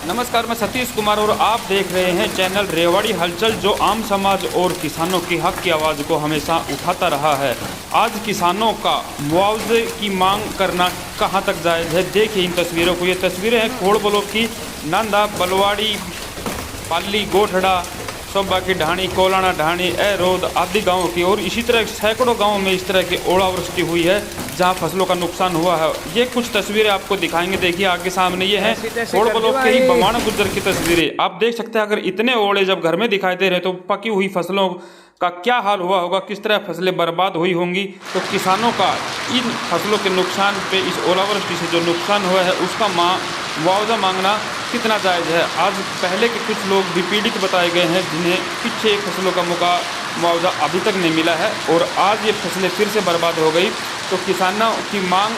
नमस्कार, मैं सतीश कुमार और आप देख रहे हैं चैनल रेवाड़ी हलचल, जो आम समाज और किसानों की हक की आवाज़ को हमेशा उठाता रहा है। आज किसानों का मुआवजे की मांग करना कहां तक जायज़ है, देखिए इन तस्वीरों को। ये तस्वीरें हैं खोड़ ब्लॉक की, नांदा, बलवाड़ी, पाली, गोठड़ा, सोबा की ढाणी, कोलाना ढाणी, एरोद आदि गाँव की, और इसी तरह सैकड़ों गाँव में इस तरह की ओलावृष्टि हुई है जहां फसलों का नुकसान हुआ है। ये कुछ तस्वीरें आपको दिखाएंगे, देखिए आगे सामने ये है खोड़ ब्लॉक के ही बवाना गुज्जर की तस्वीरें। आप देख सकते हैं, अगर इतने ओले जब घर में दिखाई दे रहे तो पकी हुई फसलों का क्या हाल हुआ होगा, किस तरह फसलें बर्बाद हुई होंगी। तो किसानों का इन फसलों के नुकसान पे, इस ओलावृष्टि से जो नुकसान हुआ है उसका मुआवजा मांगना कितना जायज़ है। आज पहले के कुछ लोग भी पीड़ित बताए गए हैं जिन्हें पीछे फसलों का मुआवजा अभी तक नहीं मिला है, और आज ये फसलें फिर से बर्बाद हो गई। तो किसानों की मांग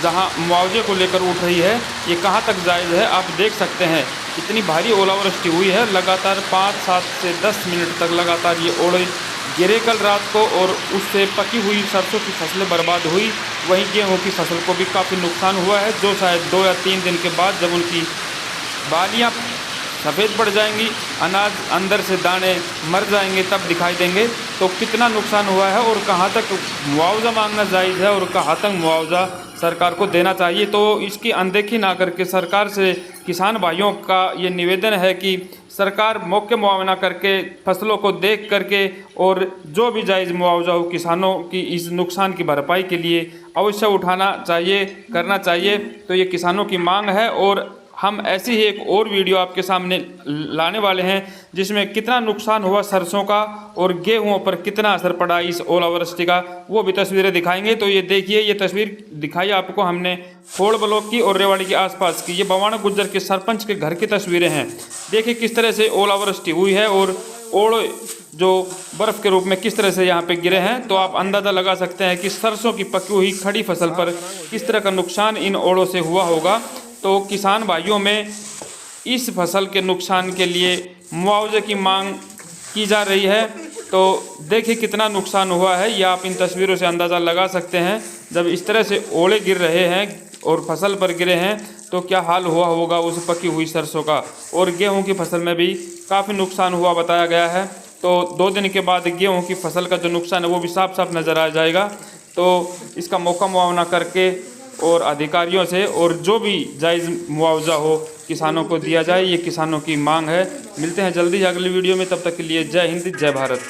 जहां मुआवजे को लेकर उठ रही है, ये कहां तक जायज़ है। आप देख सकते हैं इतनी भारी ओलावृष्टि हुई है, लगातार 5, 7 से 10 मिनट तक लगातार ये ओले गिरे कल रात को, और उससे पकी हुई सरसों की फसलें बर्बाद हुई। वहीं गेहूँ की फसल को भी काफ़ी नुकसान हुआ है, जो शायद 2 या 3 दिन के बाद जब उनकी बालियाँ सफ़ेद पड़ जाएंगी, अनाज अंदर से दाने मर जाएंगे, तब दिखाई देंगे। तो कितना नुकसान हुआ है और कहाँ तक मुआवजा मांगना जायज़ है और कहाँ तक मुआवजा सरकार को देना चाहिए। तो इसकी अनदेखी ना करके सरकार से किसान भाइयों का ये निवेदन है कि सरकार मौके मुआवजा करके, फसलों को देख करके, और जो भी जायज़ मुआवजा हो किसानों की इस नुकसान की भरपाई के लिए अवश्य उठाना चाहिए, करना चाहिए। तो ये किसानों की मांग है, और हम ऐसी ही एक और वीडियो आपके सामने लाने वाले हैं जिसमें कितना नुकसान हुआ सरसों का और गेहूं पर कितना असर पड़ा इस ओलावृष्टि का, वो भी तस्वीरें दिखाएंगे। तो ये देखिए, ये तस्वीर दिखाई आपको हमने खोड़ ब्लॉक की और रेवाड़ी के आसपास की। ये बवाना गुज्जर के सरपंच के घर की तस्वीरें हैं। देखिए किस तरह से ओलावृष्टि हुई है और ओले जो बर्फ़ के रूप में किस तरह से यहाँ पे गिरे हैं। तो आप अंदाज़ा लगा सकते हैं कि सरसों की पकी हुई खड़ी फसल पर किस तरह का नुकसान इन ओलों से हुआ होगा। तो किसान भाइयों में इस फसल के नुकसान के लिए मुआवजे की मांग की जा रही है। तो देखिए कितना नुकसान हुआ है, ये आप इन तस्वीरों से अंदाज़ा लगा सकते हैं। जब इस तरह से ओले गिर रहे हैं और फसल पर गिरे हैं तो क्या हाल हुआ होगा उस पकी हुई सरसों का। और गेहूं की फसल में भी काफ़ी नुकसान हुआ बताया गया है। तो 2 दिन के बाद गेहूं की फसल का जो नुकसान है वो भी साफ साफ नज़र आ जाएगा। तो इसका मौका मुआवजा करके और अधिकारियों से, और जो भी जायज़ मुआवजा हो किसानों को दिया जाए, ये किसानों की मांग है। मिलते हैं जल्दी अगली वीडियो में, तब तक के लिए जय हिंद, जय भारत।